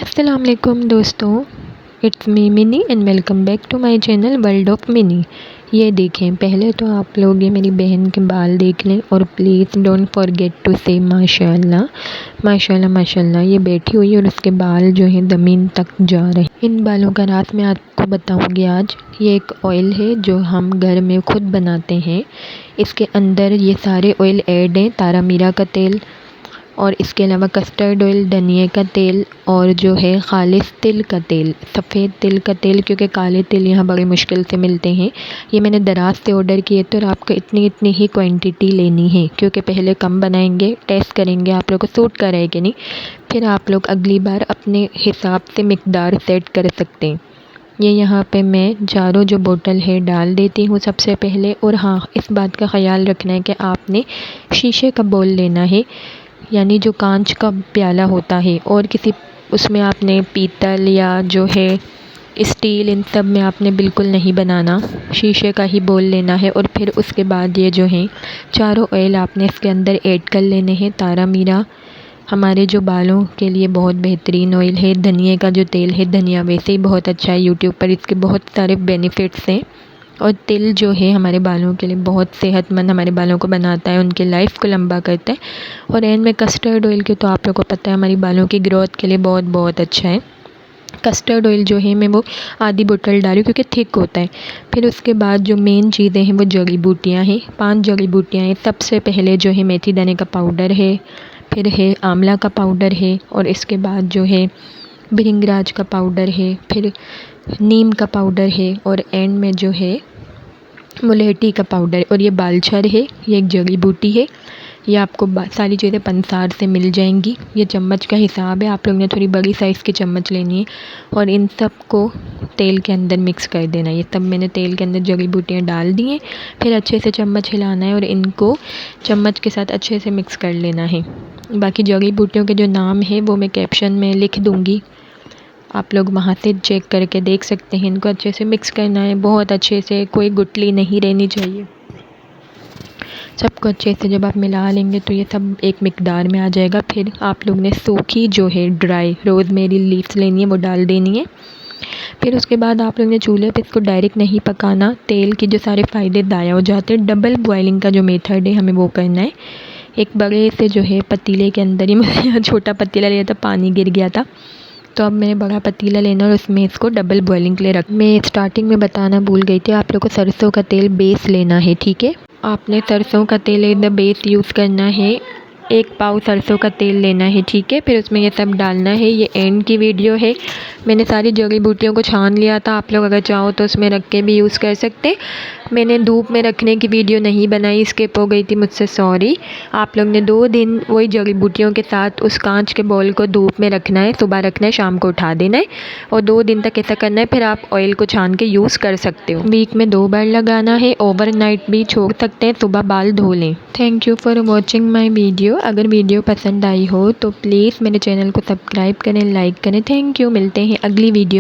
अस्सलाम वालेकुम दोस्तों, it's me Mini and welcome back to my channel world of Mini. ये देखें, पहले तो आप लोग ये मेरी बहन के बाल देख लें और प्लीज़ डोंट फॉरगेट टू से माशाल्लाह माशाल्लाह माशाल्लाह। ये बैठी हुई है और उसके बाल जो हैं ज़मीन तक जा रहे हैं। इन बालों का राज मैं आपको बताऊंगी आज। ये एक ऑयल है जो हम घर में खुद बनाते हैं। इसके अंदर ये सारे ऑयल ऐड हैं, तारा मीरा का तेल और इसके अलावा कस्टर्ड ऑयल, धनिए का तेल और जो है खालिस तिल का तेल, सफ़ेद तिल का तेल, क्योंकि काले तिल यहाँ बड़ी मुश्किल से मिलते हैं। ये मैंने दराज से ऑर्डर किए थे और आपको इतनी इतनी ही क्वांटिटी लेनी है, क्योंकि पहले कम बनाएंगे, टेस्ट करेंगे आप लोग को सूट कर है कि नहीं, फिर आप लोग अगली बार अपने हिसाब से मिकदार सेट कर सकते हैं। ये यहाँ पे मैं चारों जो बोतल है डाल देती हूँ सबसे पहले। और हाँ, इस बात का ख़याल रखना है कि आपने शीशे का बोल लेना है, यानी जो कांच का प्याला होता है, और किसी उसमें आपने पीतल या जो है स्टील, इन सब में आपने बिल्कुल नहीं बनाना, शीशे का ही बोल लेना है। और फिर उसके बाद ये जो है चारों ऑयल आपने इसके अंदर ऐड कर लेने हैं। तारा मीरा हमारे जो बालों के लिए बहुत बेहतरीन ऑयल है। धनिए का जो तेल है, धनिया वैसे ही बहुत अच्छा है, यूट्यूब पर इसके बहुत सारे बेनिफिट्स हैं। और तिल जो है हमारे बालों के लिए बहुत सेहतमंद, हमारे बालों को बनाता है, उनके लाइफ को लंबा करता है। और एंड में कस्टर्ड ऑयल के तो आप लोगों को पता है हमारी बालों की ग्रोथ के लिए बहुत बहुत अच्छा है। कस्टर्ड ऑयल जो है मैं वो आधी बोतल डाली क्योंकि थिक होता है। फिर उसके बाद जो मेन चीज़ें हैं वो जड़ी बूटियाँ हैं, 5 जड़ी बूटियाँ हैं। सबसे पहले जो है मेथी दाने का पाउडर है, फिर है आंवला का पाउडर है, और इसके बाद जो है भृंगराज का पाउडर है, फिर नीम का पाउडर है, और एंड में जो है मुलेठी का पाउडर। और ये बालछर है, ये एक जड़ी बूटी है। ये आपको सारी चीज़ें पंसार से मिल जाएंगी। ये चम्मच का हिसाब है, आप लोग ने थोड़ी बड़ी साइज़ की चम्मच लेनी है। और इन सब को तेल के अंदर मिक्स कर देना है। ये सब मैंने तेल के अंदर जड़ी बूटियाँ डाल दी हैं। फिर अच्छे से चम्मच हिलाना है और इनको चम्मच के साथ अच्छे से मिक्स कर लेना है। बाकी जड़ी बूटियों के जो नाम है वो मैं कैप्शन में लिख दूँगी, आप लोग वहाँ से चेक करके देख सकते हैं। इनको अच्छे से मिक्स करना है, बहुत अच्छे से, कोई गुठली नहीं रहनी चाहिए। सबको अच्छे से जब आप मिला लेंगे तो ये सब एक मिकदार में आ जाएगा। फिर आप लोग ने सूखी जो है ड्राई रोज़मेरी लीव्स लेनी है, वो डाल देनी है। फिर उसके बाद आप लोग ने चूल्हे पे इसको डायरेक्ट नहीं पकाना, तेल के जो सारे फ़ायदे ज़ाया हो जाते हैं। डबल बॉयलिंग का जो मेथड है हमें वो करना है। एक बड़े से जो है पतीले के अंदर ही, मुझे यहाँ छोटा पतीला लिया था, पानी गिर गया था, तो अब मैंने बड़ा पतीला लेना और उसमें इसको डबल बॉयलिंग के लिए रख। मैं स्टार्टिंग में बताना भूल गई थी, आप लोग को सरसों का तेल बेस लेना है, ठीक है। आपने सरसों का तेल एकदम बेस यूज़ करना है। 1 पाव सरसों का तेल लेना है, ठीक है। फिर उसमें ये सब डालना है। ये एंड की वीडियो है, मैंने सारी जड़ी बूटियों को छान लिया था। आप लोग अगर चाहो तो उसमें रख के भी यूज़ कर सकते। मैंने धूप में रखने की वीडियो नहीं बनाई, स्किप हो गई थी मुझसे, सॉरी। आप लोग ने 2 दिन वही जड़ी बूटियों के साथ उस कांच के बॉल को धूप में रखना है, सुबह रखना है, शाम को उठा देना है, और 2 दिन तक ऐसा करना है। फिर आप ऑयल को छान के यूज़ कर सकते हो। वीक में 2 बार लगाना है, ओवरनाइट भी छोड़ सकते हैं, सुबह बाल धो लें। Thank you for watching my video. अगर वीडियो पसंद आई हो तो प्लीज़ मेरे चैनल को सब्सक्राइब करें, लाइक करें। थैंक यू, मिलते हैं अगली वीडियो।